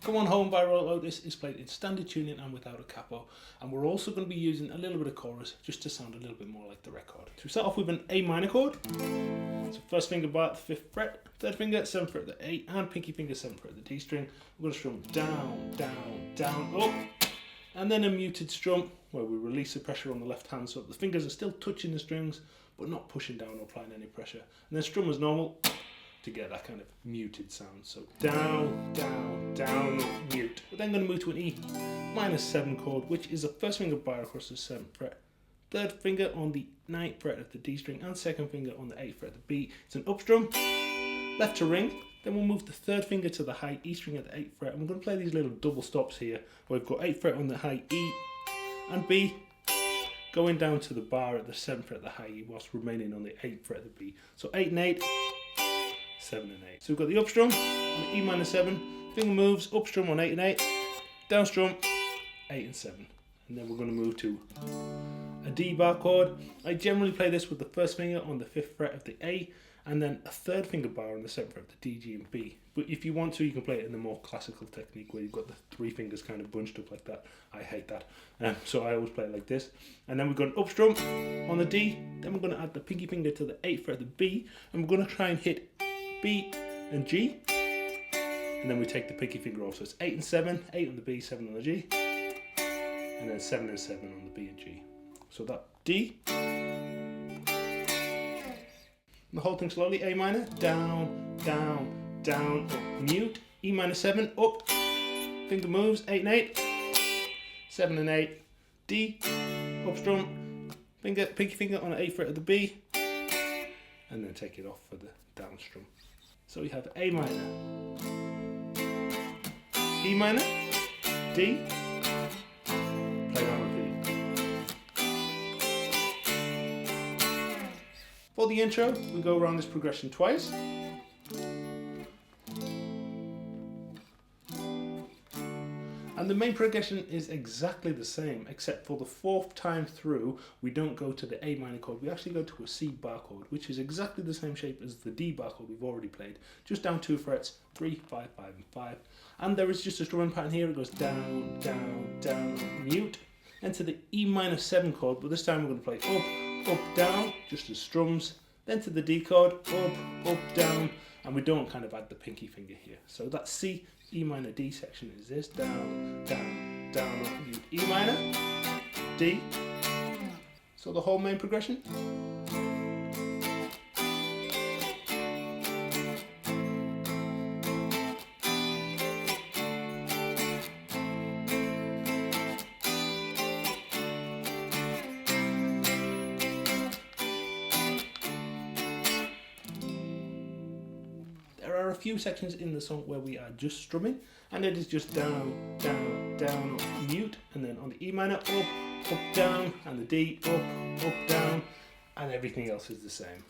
Come On Home by Royel Otis is played in standard tuning and without a capo, and we're also going to be using a little bit of chorus just to sound a little bit more like the record. So we start off with an A minor chord. So first finger bar at the 5th fret, third finger 7th fret at the 8, and pinky finger 7th fret at the D string. We're going to strum down, down, down, up, and then a muted strum where we release the pressure on the left hand so that the fingers are still touching the strings but not pushing down or applying any pressure. And then strum as normal to get that kind of muted sound. So down, down, down, mute. We're then going to move to an E minor 7 chord, which is a first finger bar across the 7th fret, third finger on the 9th fret of the D string, and second finger on the 8th fret of the B. It's an up strum, left to ring. Then we'll move the third finger to the high E string at the 8th fret, and we're going to play these little double stops here, where we've got 8th fret on the high E and B, going down to the bar at the 7th fret of the high E, whilst remaining on the 8th fret of the B. So 8 and 8, 7 and 8. So we've got the up strum on the E minor 7, finger moves, up strum on 8 and 8, down strum 8 and 7. And then we're going to move to a D bar chord. I generally play this with the first finger on the 5th fret of the A, and then a third finger bar on the 7th fret of the D, G and B. But if you want to, you can play it in the more classical technique where you've got the 3 fingers kind of bunched up like that. I hate that. So I always play it like this. And then we've got an up strum on the D, then we're going to add the pinky finger to the 8th fret of the B, and we're going to try and hit B and G, and then we take the pinky finger off. So it's 8 and 7, 8 on the B, 7 on the G, and then 7 and 7 on the B and G. So that D, and the whole thing slowly. A minor, down, down, down, up, mute, E minor 7, up, finger moves, 8 and 8, 7 and 8, D, up strum, pinky finger on the 8th fret of the B, and then take it off for the down strum. So we have A minor, E minor, D, play on repeat. For the intro, we go around this progression twice. And the main progression is exactly the same, except for the 4th time through, we don't go to the A minor chord, we actually go to a C bar chord, which is exactly the same shape as the D bar chord we've already played, just down 2 frets, 3, 5, 5 and 5. And there is just a strumming pattern here, it goes down, down, down, mute, then to the E minor 7 chord, but this time we're going to play up, up, down, just as strums, then to the D chord, up, down, and we don't kind of add the pinky finger here. So that C, E minor, D section is this, down, down, down, up, mute, E minor, D. So the whole main progression. There are a few sections in the song where we are just strumming, and it is just down, down, down, up, mute, and then on the E minor, up, down, and the D, up, down, and everything else is the same.